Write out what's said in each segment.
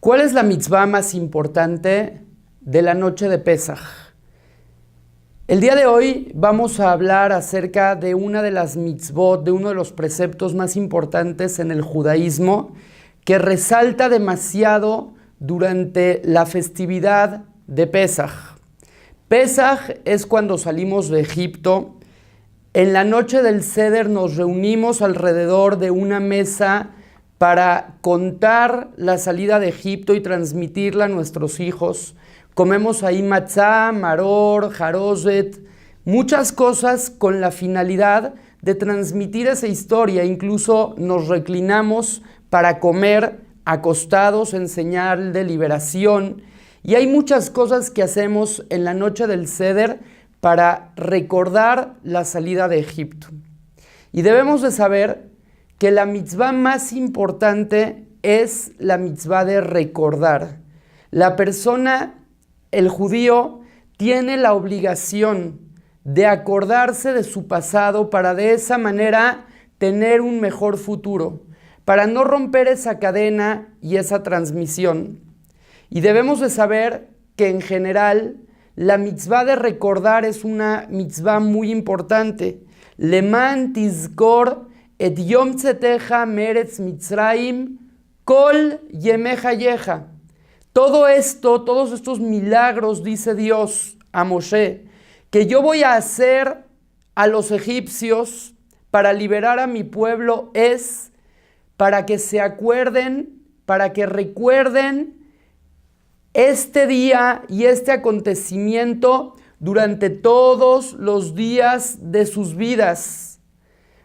¿Cuál es la mitzvah más importante de la noche de Pesaj? El día de hoy vamos a hablar acerca de una de las mitzvot, de uno de los preceptos más importantes en el judaísmo, que resalta demasiado durante la festividad de Pesaj. Pesaj es cuando salimos de Egipto. En la noche del Seder nos reunimos alrededor de una mesa para contar la salida de Egipto y transmitirla a nuestros hijos. Comemos ahí matzá, maror, jarozet, muchas cosas con la finalidad de transmitir esa historia. Incluso nos reclinamos para comer acostados en señal de liberación. Y hay muchas cosas que hacemos en la noche del Seder para recordar la salida de Egipto. Y debemos de saber que la mitzvah más importante es la mitzvah de recordar. La persona, el judío, tiene la obligación de acordarse de su pasado para de esa manera tener un mejor futuro, para no romper esa cadena y esa transmisión. Y debemos de saber que en general la mitzvah de recordar es una mitzvah muy importante. Leman tizkor et yom tzeteja meretz Mitzrayim kol yemeja yeja. Todo esto, todos estos milagros, dice Dios a Moshe, que yo voy a hacer a los egipcios para liberar a mi pueblo, es para que se acuerden, para que recuerden este día y este acontecimiento durante todos los días de sus vidas,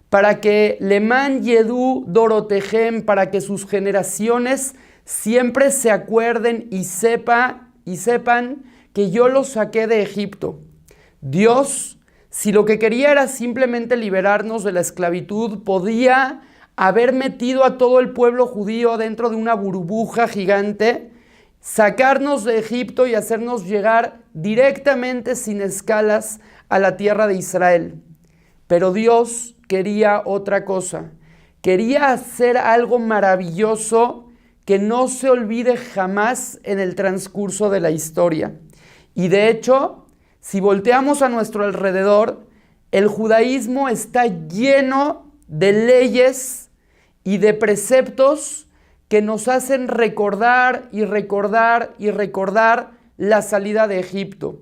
para que Leman Yedú Dorotejem, para que sus generaciones siempre se acuerden y sepan que yo los saqué de Egipto. Dios, si lo que quería era simplemente liberarnos de la esclavitud, podía haber metido a todo el pueblo judío dentro de una burbuja gigante, sacarnos de Egipto y hacernos llegar directamente sin escalas a la tierra de Israel. Pero Dios quería otra cosa. Quería hacer algo maravilloso que no se olvide jamás en el transcurso de la historia. Y de hecho, si volteamos a nuestro alrededor, el judaísmo está lleno de leyes y de preceptos que nos hacen recordar y recordar y recordar la salida de Egipto.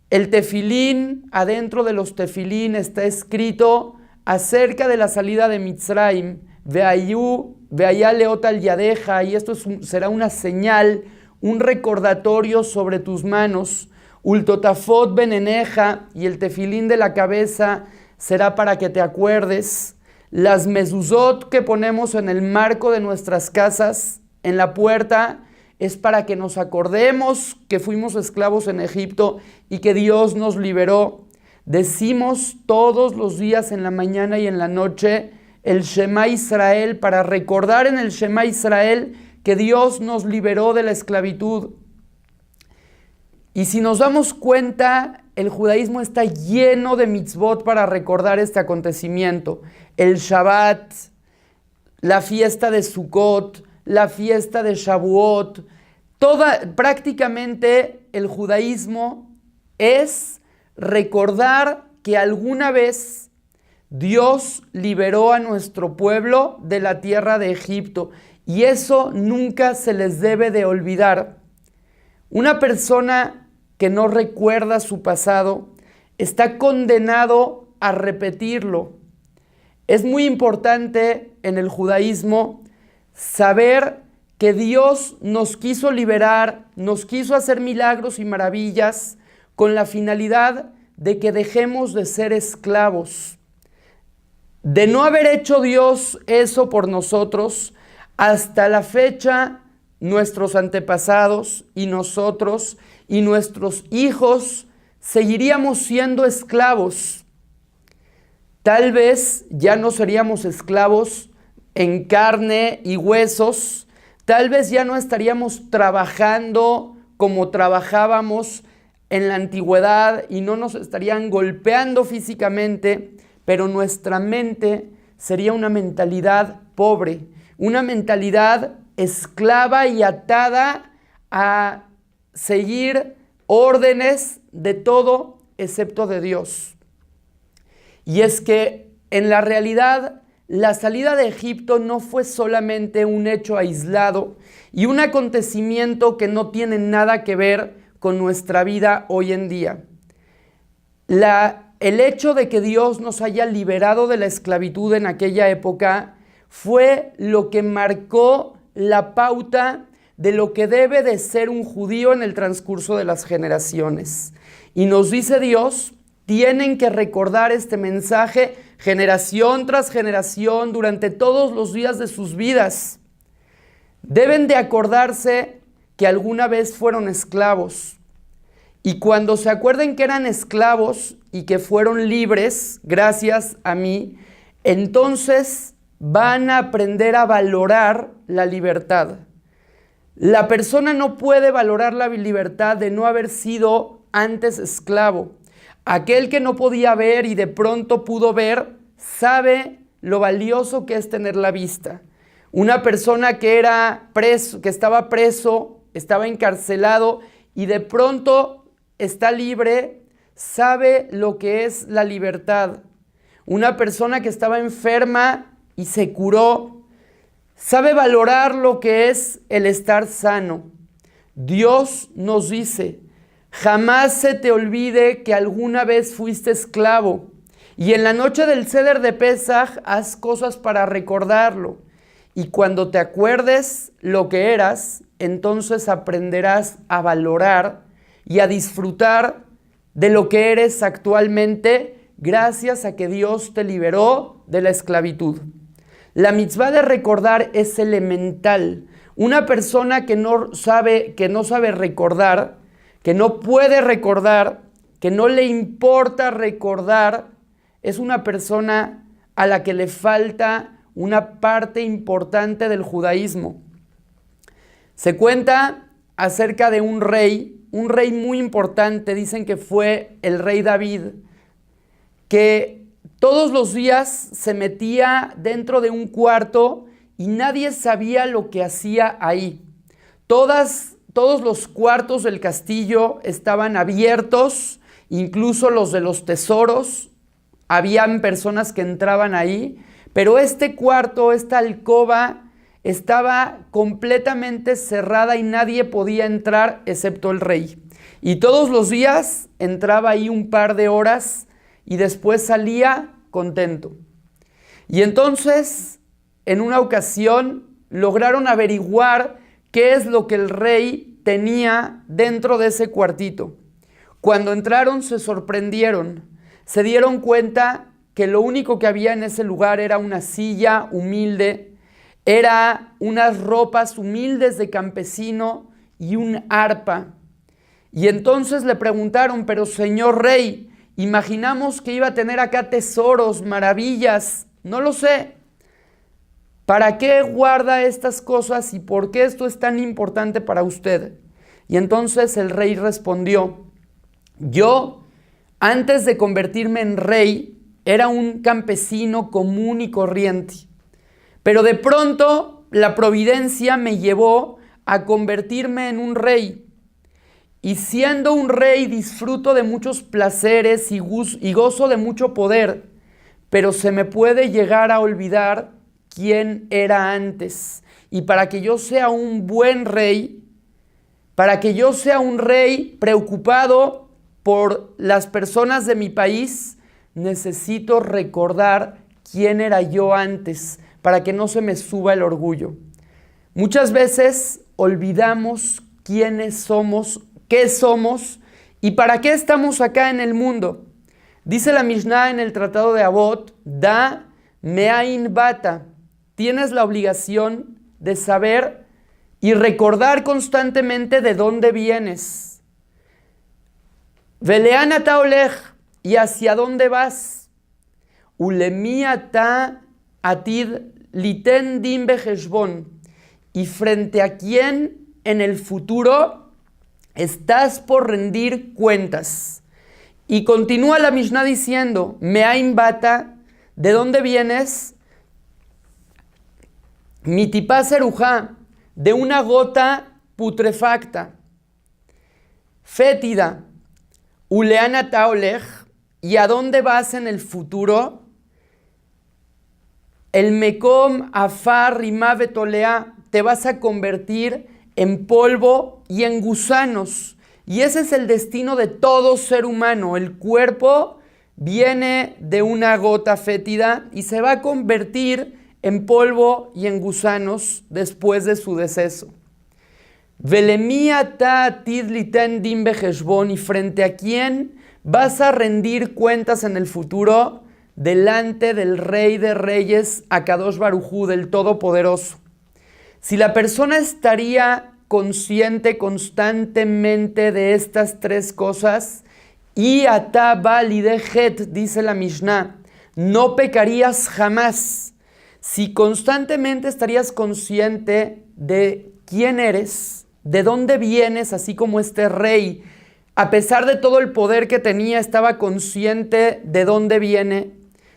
El tefilín, adentro de los tefilín está escrito acerca de la salida de Mitzrayim, veaya leot al yadeja, y esto será una señal, un recordatorio sobre tus manos. Ultotafot beneneja, y el tefilín de la cabeza será para que te acuerdes. Las mezuzot que ponemos en el marco de nuestras casas, en la puerta, es para que nos acordemos que fuimos esclavos en Egipto y que Dios nos liberó. Decimos todos los días en la mañana y en la noche el Shema Israel para recordar en el Shema Israel que Dios nos liberó de la esclavitud. Y si nos damos cuenta, el judaísmo está lleno de mitzvot para recordar este acontecimiento. El Shabbat, la fiesta de Sukkot, la fiesta de Shavuot, prácticamente el judaísmo es recordar que alguna vez Dios liberó a nuestro pueblo de la tierra de Egipto, y eso nunca se les debe de olvidar. Una persona que no recuerda su pasado está condenado a repetirlo. Es muy importante en el judaísmo saber que Dios nos quiso liberar, nos quiso hacer milagros y maravillas con la finalidad de que dejemos de ser esclavos. De no haber hecho Dios eso por nosotros, hasta la fecha nuestros antepasados y nosotros y nuestros hijos seguiríamos siendo esclavos. Tal vez ya no seríamos esclavos en carne y huesos, tal vez ya no estaríamos trabajando como trabajábamos en la antigüedad y no nos estarían golpeando físicamente, pero nuestra mente sería una mentalidad pobre, una mentalidad esclava y atada a seguir órdenes de todo excepto de Dios. Y es que en la realidad la salida de Egipto no fue solamente un hecho aislado y un acontecimiento que no tiene nada que ver con nuestra vida hoy en día. El hecho de que Dios nos haya liberado de la esclavitud en aquella época fue lo que marcó la pauta de lo que debe de ser un judío en el transcurso de las generaciones. Y nos dice Dios, tienen que recordar este mensaje generación tras generación durante todos los días de sus vidas. Deben de acordarse que alguna vez fueron esclavos. Y cuando se acuerden que eran esclavos y que fueron libres, gracias a mí, entonces van a aprender a valorar la libertad. La persona no puede valorar la libertad de no haber sido antes esclavo. Aquel que no podía ver y de pronto pudo ver, sabe lo valioso que es tener la vista. Una persona que era preso, que estaba preso, estaba encarcelado y de pronto está libre, sabe lo que es la libertad. Una persona que estaba enferma y se curó, sabe valorar lo que es el estar sano. Dios nos dice, jamás se te olvide que alguna vez fuiste esclavo y en la noche del Seder de Pesaj haz cosas para recordarlo. Y cuando te acuerdes lo que eras, entonces aprenderás a valorar y a disfrutar de lo que eres actualmente gracias a que Dios te liberó de la esclavitud. La mitzvá de recordar es elemental. Una persona que no sabe recordar, que no puede recordar, que no le importa recordar, es una persona a la que le falta una parte importante del judaísmo. Se cuenta acerca de un rey muy importante, dicen que fue el rey David, que todos los días se metía dentro de un cuarto y nadie sabía lo que hacía ahí. Todos los cuartos del castillo estaban abiertos, incluso los de los tesoros, habían personas que entraban ahí, pero este cuarto, esta alcoba, estaba completamente cerrada y nadie podía entrar excepto el rey. Y todos los días entraba ahí un par de horas y después salía contento. Y entonces, en una ocasión, lograron averiguar qué es lo que el rey tenía dentro de ese cuartito. Cuando entraron se sorprendieron, se dieron cuenta que lo único que había en ese lugar era una silla humilde, era unas ropas humildes de campesino y un arpa. Y entonces le preguntaron, pero señor rey, imaginamos que iba a tener acá tesoros, maravillas, no lo sé. ¿Para qué guarda estas cosas y por qué esto es tan importante para usted? Y entonces el rey respondió, yo, antes de convertirme en rey, era un campesino común y corriente. Pero de pronto la providencia me llevó a convertirme en un rey. Y siendo un rey disfruto de muchos placeres y gozo de mucho poder, pero se me puede llegar a olvidar quién era antes. Y para que yo sea un buen rey, para que yo sea un rey preocupado por las personas de mi país, necesito recordar quién era yo antes, para que no se me suba el orgullo. Muchas veces olvidamos quiénes somos, qué somos y para qué estamos acá en el mundo. Dice la Mishnah en el Tratado de Avot, Da me'ain bata, tienes la obligación de saber y recordar constantemente de dónde vienes. Velean ata olech, y hacia dónde vas. Ulemi ata atid liten din beheshbon, y frente a quién en el futuro estás por rendir cuentas. Y continúa la Mishnah diciendo, me'ain bata, ¿de dónde vienes? Mitipá serujá, de una gota putrefacta, fétida, uleana taolej, ¿y a dónde vas en el futuro? El mekom afar rimá betolea, te vas a convertir en polvo y en gusanos. Y ese es el destino de todo ser humano. El cuerpo viene de una gota fétida y se va a convertir en polvo y en gusanos después de su deceso. Velemía ta tidliten dim beheshbon, y frente a quién vas a rendir cuentas en el futuro, delante del Rey de Reyes, Akadosh Baruj Hu, del Todopoderoso. Si la persona estaría consciente constantemente de estas tres cosas, y ata balidejet, dice la Mishnah, no pecarías jamás. Si constantemente estarías consciente de quién eres, de dónde vienes, así como este rey, a pesar de todo el poder que tenía, estaba consciente de dónde viene.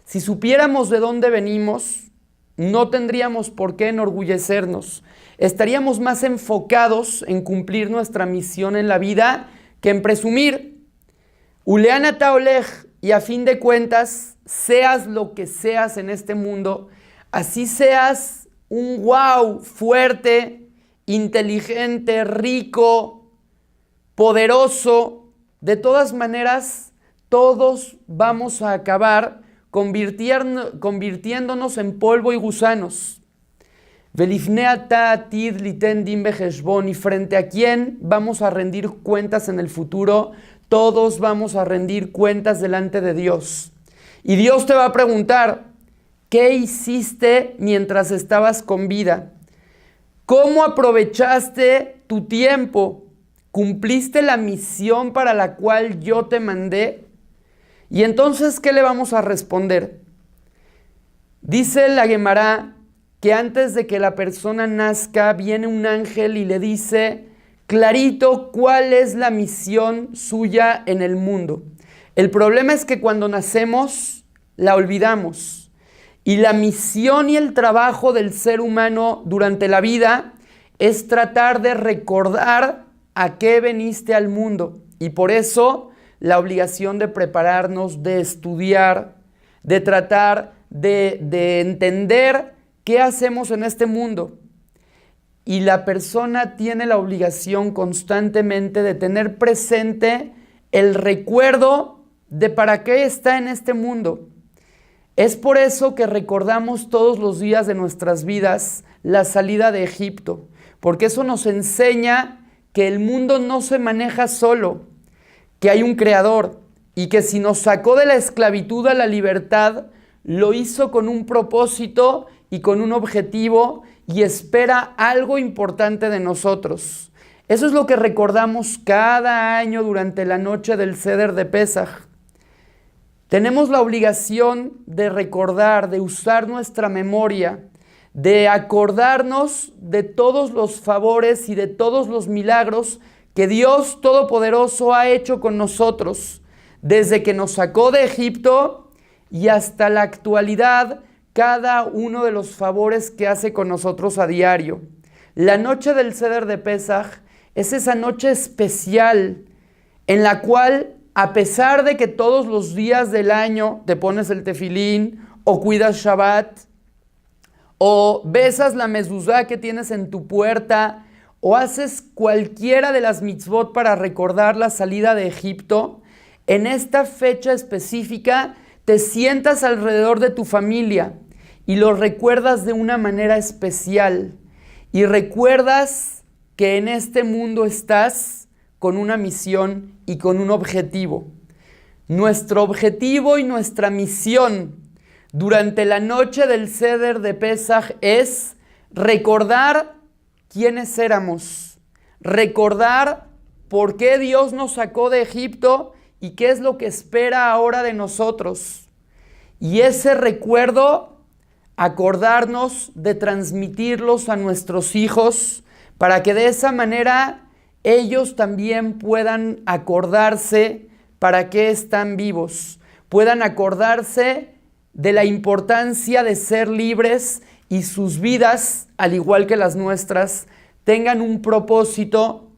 Si supiéramos de dónde venimos, no tendríamos por qué enorgullecernos. Estaríamos más enfocados en cumplir nuestra misión en la vida que en presumir. Uleana taolej, y a fin de cuentas, seas lo que seas en este mundo, así seas un wow fuerte, inteligente, rico, poderoso, de todas maneras, todos vamos a acabar convirtiéndonos en polvo y gusanos. Velifnea ta tid liten dim beheshbon, y frente a quién vamos a rendir cuentas en el futuro, todos vamos a rendir cuentas delante de Dios. Y Dios te va a preguntar, ¿qué hiciste mientras estabas con vida? ¿Cómo aprovechaste tu tiempo? ¿Cumpliste la misión para la cual yo te mandé? Y entonces, ¿qué le vamos a responder? Dice la Gemara que antes de que la persona nazca, viene un ángel y le dice clarito cuál es la misión suya en el mundo. El problema es que cuando nacemos, la olvidamos. Y la misión y el trabajo del ser humano durante la vida es tratar de recordar a qué veniste al mundo. Y por eso la obligación de prepararnos, de estudiar, de tratar de entender qué hacemos en este mundo. Y la persona tiene la obligación constantemente de tener presente el recuerdo de para qué está en este mundo. Es por eso que recordamos todos los días de nuestras vidas la salida de Egipto, porque eso nos enseña que el mundo no se maneja solo, que hay un creador y que si nos sacó de la esclavitud a la libertad, lo hizo con un propósito y con un objetivo y espera algo importante de nosotros. Eso es lo que recordamos cada año durante la noche del Seder de Pesaj. Tenemos la obligación de recordar, de usar nuestra memoria, de acordarnos de todos los favores y de todos los milagros que Dios Todopoderoso ha hecho con nosotros, desde que nos sacó de Egipto y hasta la actualidad, cada uno de los favores que hace con nosotros a diario. La noche del Seder de Pesaj es esa noche especial en la cual, a pesar de que todos los días del año te pones el tefilín o cuidas Shabbat o besas la mezuzá que tienes en tu puerta o haces cualquiera de las mitzvot para recordar la salida de Egipto, en esta fecha específica te sientas alrededor de tu familia y lo recuerdas de una manera especial y recuerdas que en este mundo estás con una misión y con un objetivo. Nuestro objetivo y nuestra misión durante la noche del Seder de Pesaj es recordar quiénes éramos, recordar por qué Dios nos sacó de Egipto y qué es lo que espera ahora de nosotros. Y ese recuerdo, acordarnos de transmitirlos a nuestros hijos para que de esa manera ellos también puedan acordarse para qué están vivos, puedan acordarse de la importancia de ser libres y sus vidas, al igual que las nuestras, tengan un propósito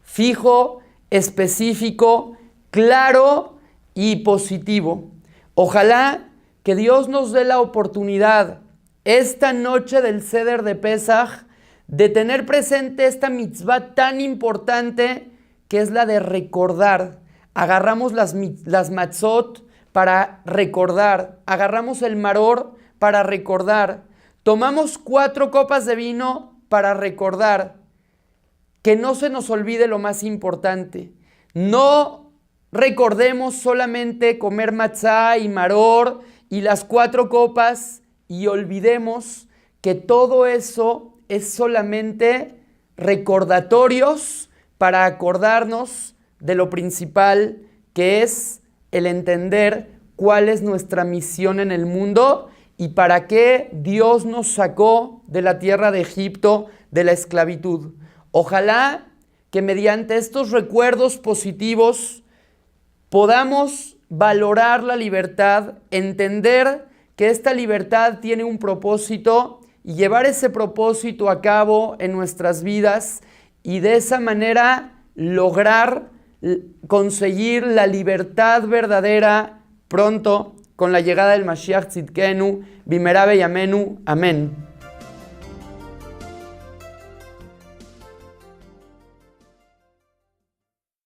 fijo, específico, claro y positivo. Ojalá que Dios nos dé la oportunidad esta noche del Seder de Pesaj de tener presente esta mitzvah tan importante que es la de recordar. Agarramos las matzot para recordar, agarramos el maror para recordar, tomamos 4 copas de vino para recordar. Que no se nos olvide lo más importante. No recordemos solamente comer matzá y maror y las 4 copas y olvidemos que todo eso es solamente recordatorios para acordarnos de lo principal, que es el entender cuál es nuestra misión en el mundo y para qué Dios nos sacó de la tierra de Egipto, de la esclavitud. Ojalá que mediante estos recuerdos positivos podamos valorar la libertad, entender que esta libertad tiene un propósito y llevar ese propósito a cabo en nuestras vidas y de esa manera lograr conseguir la libertad verdadera pronto con la llegada del Mashiach Tzidkenu, Bimera Beyamenu. Amén.